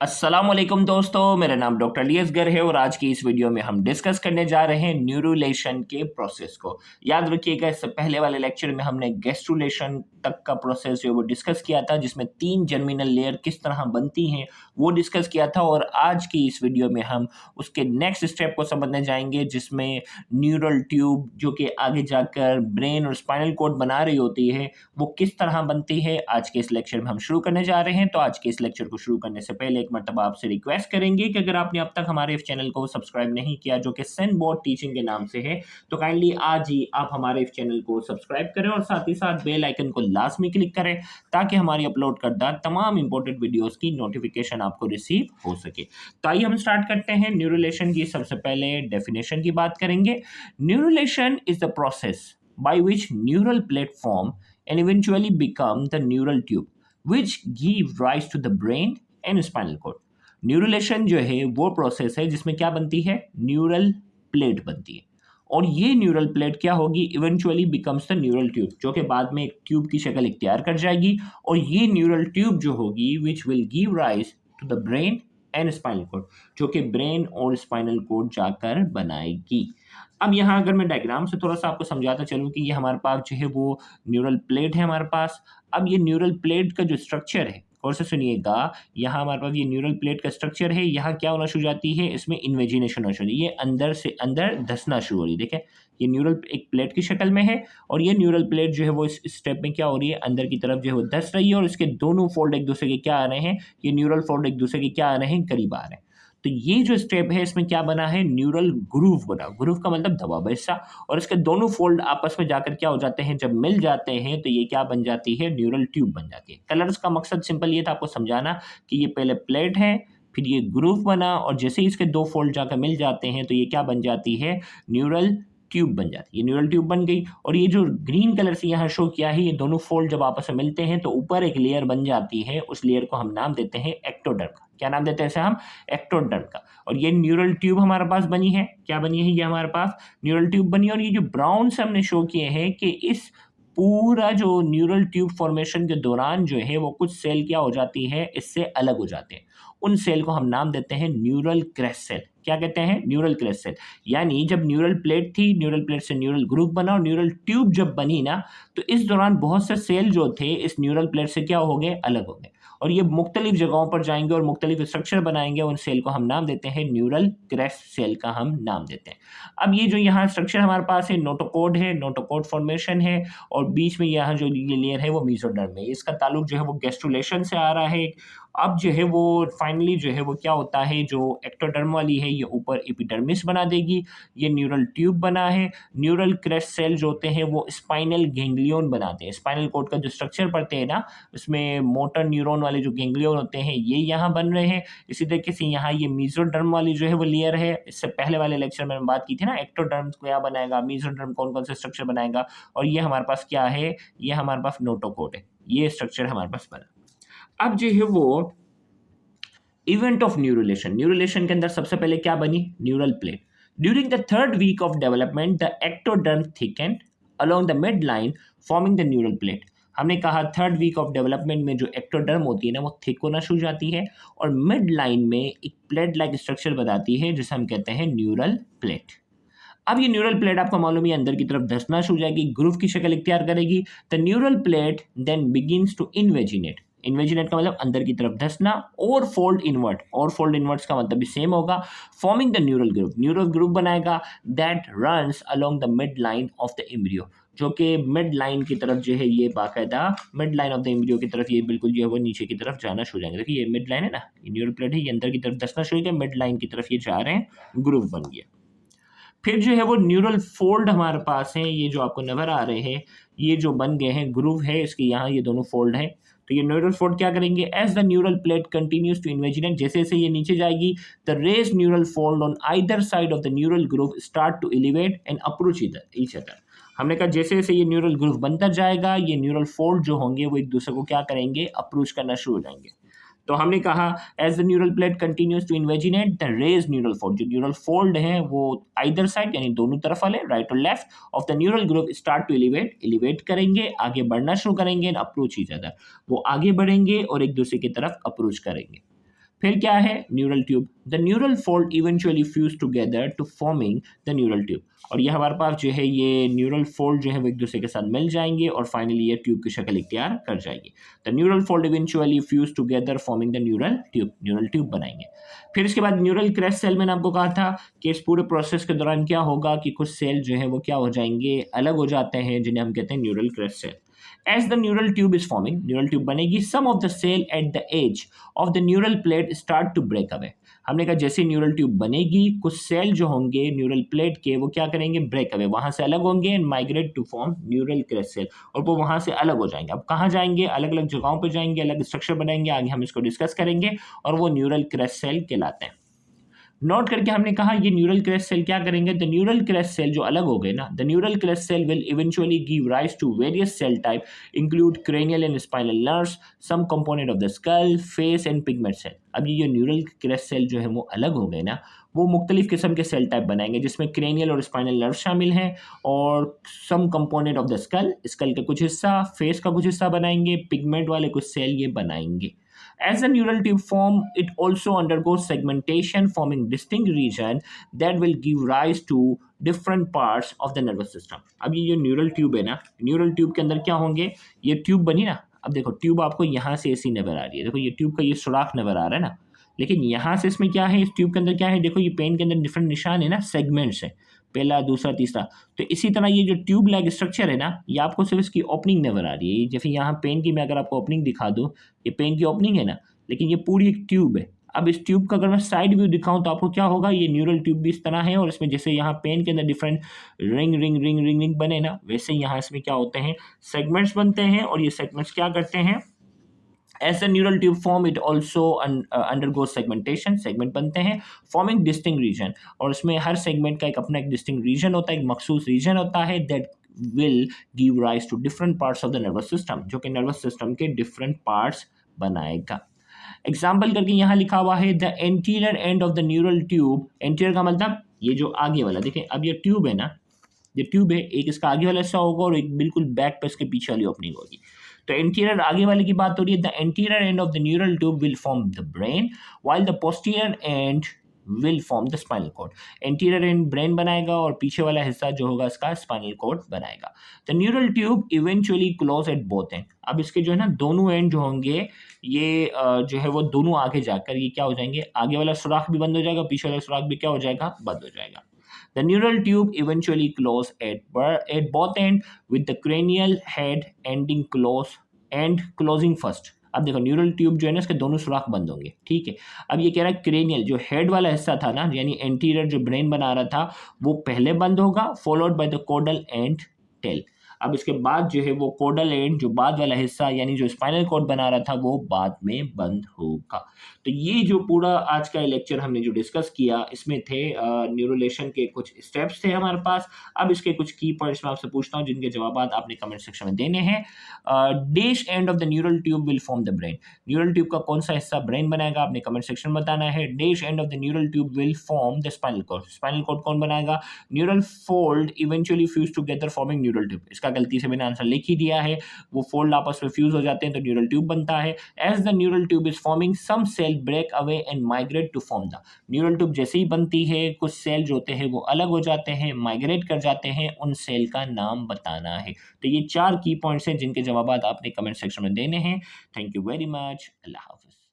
अस्सलाम वालेकुम दोस्तों, मेरा नाम डॉक्टर अली है और आज की इस वीडियो में हम डिस्कस करने जा रहे हैं न्यूरुलेशन के प्रोसेस को। याद रखिएगा, इससे पहले वाले लेक्चर में हमने गैस्ट्रुलेशन तक का प्रोसेस जो है वो डिस्कस किया था, जिसमें 3 जर्मिनल लेयर किस तरह बनती हैं वो डिस्कस किया था। और आज की इस वीडियो में हम उसके नेक्स्ट स्टेप को समझने जाएंगे, जिसमें न्यूरल ट्यूब जो कि आगे जाकर ब्रेन और स्पाइनल कॉर्ड बना रही होती है, वो किस तरह बनती है, आज के इस लेक्चर में हम शुरू करने जा रहे हैं। तो आज के इस लेक्चर को शुरू करने से पहले एक मरतबा आपसे रिक्वेस्ट करेंगे कि अगर आपने अब तक हमारे इस चैनल को सब्सक्राइब नहीं किया, जो कि सेन बोर्ड टीचिंग के नाम से है, तो काइंडली आज ही आप हमारे इस चैनल को सब्सक्राइब करें और साथ ही साथ बेल आइकन को लाजमी क्लिक करें, ताकि हमारी अपलोड करदा तमाम इंपॉर्टेंट वीडियोस की नोटिफिकेशन आपको रिसीव हो सके। तो आइए हम स्टार्ट करते हैं। न्यूरुलेशन की सबसे पहले डेफिनेशन की बात करेंगे। Neurulation is the process by which neural platform and eventually become the neural tube which give rise to the brain and spinal cord। न्यूरुलेशन जो है वो प्रोसेस है जिसमें क्या बनती है, न्यूरल प्लेट बनती है, और ये न्यूरल प्लेट क्या होगी, eventually becomes the neural tube, जो कि बाद में एक ट्यूब की शक्ल इख्तियार कर जाएगी। और ये न्यूरल ट्यूब जो होगी which will give rise to the brain and spinal cord, जो कि ब्रेन और स्पाइनल कोड जाकर बनाएगी। अब यहाँ अगर मैं डायग्राम से थोड़ा सा आपको समझाता चलूँ कि ये हमारे पास जो है वो न्यूरल प्लेट है हमारे पास। अब ये न्यूरल प्लेट का जो स्ट्रक्चर है, और से सुनिएगा, यहाँ हमारे पास ये न्यूरल प्लेट का स्ट्रक्चर है। यहाँ क्या होना शुरू जाती है, इसमें इन्वेजिनेशन होना शुरू, ये अंदर से अंदर धंसना शुरू हो रही है। देखें, ये न्यूरल एक प्लेट की शक्ल में है और ये न्यूरल प्लेट जो है वो इस स्टेप में क्या हो रही है, अंदर की तरफ जो है वो धंस रही है, और इसके दोनों फोल्ड एक दूसरे के क्या आ रहे हैं, ये न्यूरल फोल्ड एक दूसरे के क्या आ रहे हैं, करीब आ रहे हैं। तो ये जो स्टेप है इसमें क्या बना है, न्यूरल ग्रूव बना। ग्रूव का मतलब दबा हुआ हिस्सा, और इसके दोनों फोल्ड आपस में जाकर क्या हो जाते हैं, जब मिल जाते हैं तो ये क्या बन जाती है, न्यूरल ट्यूब बन जाती है। कलर्स का मकसद सिंपल ये था आपको समझाना कि ये पहले प्लेट है, फिर ये ग्रूव बना, और जैसे ही इसके दो फोल्ड जाकर मिल जाते हैं तो ये क्या बन जाती है, न्यूरल ट्यूब बन जाती है। ये न्यूरल ट्यूब बन गई, और ये जो ग्रीन कलर से यहाँ शो किया है, ये दोनों फोल्ड जब आपस में मिलते हैं तो ऊपर एक लेयर बन जाती है। उस लेयर को हम नाम देते हैं एक्टोडर्म का। क्या नाम देते हैं इसे हम, एक्टोडर्म का। और ये न्यूरल ट्यूब हमारे पास बनी है, क्या बनी है, ये हमारे पास न्यूरल ट्यूब बनी है। और ये जो ब्राउन से हमने शो किए हैं कि इस पूरा जो न्यूरल ट्यूब फॉर्मेशन के दौरान जो है वो कुछ सेल क्या हो जाती है, इससे अलग हो जाते हैं। उन सेल को हम नाम देते हैं न्यूरल क्रेस्ट सेल। क्या कहते हैं, न्यूरल क्रेस्ट सेल। यानी जब न्यूरल प्लेट थी, न्यूरल प्लेट से न्यूरल ग्रुप बना, और न्यूरल ट्यूब जब बनी ना, तो इस दौरान बहुत से सेल जो थे इस न्यूरल प्लेट से क्या हो गए, अलग हो गए, और ये मुख्तलिफ जगहों पर जाएंगे और मुख्तलिफ स्ट्रक्चर बनाएंगे। उन सेल को हम नाम देते हैं न्यूरल क्रेस्ट सेल का हम नाम देते हैं। अब ये जो यहाँ स्ट्रक्चर हमारे पास है, नोटोकॉड है, नोटोकॉड फॉर्मेशन है, और बीच में यहाँ जो लेयर है वो मेसोडर्म है। इसका ताल्लुक जो है वो गैस्ट्रुलेशन से आ रहा है। अब जो है वो फाइनली जो है वो क्या होता है, जो एक्टोडर्म वाली है ये ऊपर एपिडर्मिस बना देगी। ये न्यूरल ट्यूब बना है। न्यूरल क्रेस्ट सेल जो होते हैं वो स्पाइनल गैंग्लियन बनाते हैं। स्पाइनल कोड का जो स्ट्रक्चर पढ़ते हैं ना, उसमें मोटर न्यूरॉन वाले जो गैंग्लियन होते हैं ये यहाँ बन रहे हैं। इसी तरीके से यहाँ ये मेसोडर्म वाली जो है वो लेयर है। इससे पहले वाले लेक्चर में बात की थी ना, एक्टोडर्म क्या बनाएगा, मेसोडर्म कौन कौन से स्ट्रक्चर बनाएगा, और ये हमारे पास क्या है, ये हमारे पास नोटोकॉड है। ये स्ट्रक्चर हमारे पास बना। अब जो है वो इवेंट ऑफ न्यूरुलेशन, न्यूरुलेशन के अंदर सबसे पहले क्या बनी, neural plate. During the third week of development the ectoderm thicken along the mid line forming the neural plate. हमने कहा थर्ड वीक ऑफ डेवलपमेंट में जो एक्टोडर्म होती है ना वो थिक होना शुरू जाती है, और मिड लाइन में एक प्लेट लाइक स्ट्रक्चर बनाती है जिसे हम कहते हैं न्यूरल प्लेट। अब ये न्यूरल प्लेट आपको मालूम है अंदर की तरफ धंसना शुरू हो जाएगी, ग्रूव की शक्ल इख्तियार करेगी। The neural plate then begins to invaginate. Invaginate का मतलब अंदर की तरफ धंसना, और फोल्ड इनवर्ट, और फोल्ड इनवर्ट्स का मतलब भी सेम होगा। Forming the neural groove, neural groove बनाएगा that runs along the mid line of the embryo, जो कि मिड लाइन की तरफ जो है ये बाकायदा mid line of the embryo की तरफ ये बिल्कुल जो है वो नीचे की तरफ जाना शुरू हो जाएंगे। देखिए ये मिड लाइन है ना, ये न्यूरल प्लेट है, ये अंदर की तरफ धंसना शुरू हो गया, मिड लाइन की तरफ ये जा रहे हैं, ग्रुप बन गया। फिर जो है वो न्यूरल फोल्ड हमारे पास हैं, ये जो आपको नजर आ रहे हैं, ये जो बन गए हैं, ग्रूव है इसके यहाँ, ये दोनों फोल्ड हैं। तो ये न्यूरल फोल्ड क्या करेंगे, as the neural plate continues to invaginate, जैसे जैसे ये नीचे जाएगी, the raised neural fold on either side of the neural groove start to elevate and approach each other. हमने कहा जैसे जैसे ये न्यूरल ग्रूव बनता जाएगा, ये न्यूरल फोल्ड जो होंगे वो एक दूसरे को क्या करेंगे, अप्रोच करना शुरू हो जाएंगे। तो हमने कहा as the neural plate continues to invaginate the raised neural fold, जो न्यूरल फोल्ड है वो आइदर साइड यानी दोनों तरफ वाले, राइट और left of the neural groove start to elevate करेंगे, आगे बढ़ना शुरू करेंगे, अप्रोच ईच अदर, वो आगे बढ़ेंगे और एक दूसरे की तरफ अप्रोच करेंगे। फिर क्या है, neural tube. The neural fold eventually fuse together to forming the neural tube. और ये हमारे पास जो है ये न्यूरल फोल्ड जो है वो एक दूसरे के साथ मिल जाएंगे और फाइनली ये ट्यूब की शक्ल इख्तियार कर जाएगी। The neural fold eventually fuse together forming the neural tube बनाएंगे। फिर इसके बाद न्यूरल क्रेस्ट सेल, मैंने आपको कहा था कि इस पूरे प्रोसेस के दौरान क्या होगा कि कुछ सेल जो है वो क्या हो जाएंगे, अलग हो जाते हैं, जिन्हें हम कहते हैं neural crest cell. As the neural tube is forming, neural tube बनेगी, some of the cell at the edge of the neural plate start to break away। हमने कहा जैसे न्यूरल ट्यूब बनेगी, कुछ सेल जो होंगे न्यूरल प्लेट के वो क्या करेंगे, ब्रेक अवे, वहां से अलग होंगे and migrate to form neural crest cell, और वो वहां से अलग हो जाएंगे। अब कहाँ जाएंगे, अलग अलग जगहों पर जाएंगे, अलग स्ट्रक्चर बनाएंगे, आगे हम इसको डिस्कस करेंगे, और वो न्यूरल क्रेस्ट सेल कहलाते हैं। नोट करके हमने कहा ये न्यूरल क्रेस्ट सेल क्या करेंगे, द न्यूरल क्रेस्ट सेल जो अलग हो गए ना, the neural crest cell will eventually give rise to various cell type include cranial and spinal nerves, some component of the skull, face and pigment cell. अब ये जो न्यूरल क्रेस्ट सेल जो है वो अलग हो गए ना, वो मुख्तलिफ किस्म के सेल टाइप बनाएंगे, जिसमें क्रेनियल और स्पाइनल नर्व शामिल हैं, और some component of the skull, skull का कुछ हिस्सा, फेस का कुछ हिस्सा बनाएंगे, पिगमेंट वाले कुछ सेल ये बनाएंगे। As the neural tube form, it also undergoes segmentation, forming distinct region that will give rise to different parts of the nervous system। अब ये जो न्यूरल ट्यूब है ना, न्यूरल ट्यूब के अंदर क्या होंगे, ये ट्यूब बनी ना, अब देखो ट्यूब आपको यहाँ से ऐसी नजर आ रही है, देखो ये ट्यूब का ये सुराख नजर आ रहा है ना, लेकिन यहाँ से इसमें क्या है, इस ट्यूब के अंदर क्या है, देखो ये पेन के अंदर डिफरेंट निशान है ना, सेगमेंट्स है, पहला, दूसरा, तीसरा। तो इसी तरह ये जो ट्यूब लाइक स्ट्रक्चर है ना, ये आपको सिर्फ इसकी ओपनिंग नजर आ रही है। जैसे यहाँ पेन की मैं अगर आपको ओपनिंग दिखा दूँ, ये पेन की ओपनिंग है ना, लेकिन ये पूरी एक ट्यूब है। अब इस ट्यूब का अगर मैं साइड व्यू दिखाऊं तो आपको क्या होगा, ये न्यूरल ट्यूब भी इस तरह है, और इसमें जैसे यहाँ पेन के अंदर डिफरेंट रिंग बने ना, वैसे यहाँ इसमें क्या होते हैं, सेगमेंट्स बनते हैं, और ये सेगमेंट्स क्या करते हैं, As the neural tube form, it also undergoes segmentation, segment बनते हैं, forming distinct region, और इसमें हर segment का एक अपना एक distinct region होता है, एक मखसूस region होता है, that will give rise to different parts of the nervous system, जो कि nervous system के different parts बनाएगा। एग्जाम्पल करके यहाँ लिखा हुआ है the anterior end of the neural tube, anterior का मतलब ये जो आगे वाला, देखें अब ये ट्यूब है ना, ये ट्यूब है, एक इसका आगे वाला हिस्सा होगा और एक बिल्कुल बैक पे इसके पीछे वाली ओपनिंग होगी। तो एंटीरियर आगे वाले की बात हो रही है, the anterior end of the neural tube will form the brain while the posterior end will form the spinal cord. Anterior end brain बनाएगा और पीछे वाला हिस्सा जो होगा इसका स्पाइनल कॉर्ड बनाएगा। The neural tube eventually close at both end. अब इसके जो है ना दोनों एंड जो होंगे ये जो है वो दोनों आगे जाकर ये क्या हो जाएंगे, आगे वाला सुराख भी बंद हो जाएगा, पीछे वाला सुराख भी क्या हो जाएगा, बंद हो जाएगा। The neural tube eventually close at both end with the cranial head ending close and closing first। अब देखो न्यूरल ट्यूब जो है ना इसके दोनों सुराख बंद होंगे, ठीक है। अब ये कह रहा है क्रेनियल जो हेड वाला हिस्सा था ना, यानी एंटीरियर जो ब्रेन बना रहा था, वो पहले बंद होगा, followed by the caudal end tail. अब इसके बाद जो है वो कोडल एंड जो बाद वाला हिस्सा यानी जो स्पाइनल कॉर्ड बना रहा था वो बाद में बंद होगा। तो ये जो पूरा आज का लेक्चर हमने जो डिस्कस किया इसमें थे न्यूरोलेशन के कुछ स्टेप्स थे हमारे पास। अब इसके कुछ की पॉइंट्स मैं आपसे पूछता हूँ जिनके जवाब आपने कमेंट सेक्शन में देने हैं। Dash end of the neural tube will form the brain. Neural tube का कौन सा हिस्सा ब्रेन बनाएगा आपने कमेंट सेक्शन में बताना है। Dash end of the neural tube will form the spinal cord. Spinal cord कौन बनाएगा? Neural fold eventually fuse together forming neural tube. इसका गलती से मैंने आंसर लिख ही दिया है, वो फोल्ड आपस में फ्यूज हो जाते हैं तो न्यूरल ट्यूब बनता है। As the neural tube is forming some cell break away and migrate to form the. Neural tube जैसे ही बनती है कुछ सेल जो होते हैं वो अलग हो जाते हैं, माइग्रेट कर जाते हैं, उन सेल का नाम बताना है। तो ये 4 की पॉइंट्स हैं जिनके जवाब आपने कमेंट सेक्शन में देने हैं। Thank you very much. Allah Hafiz.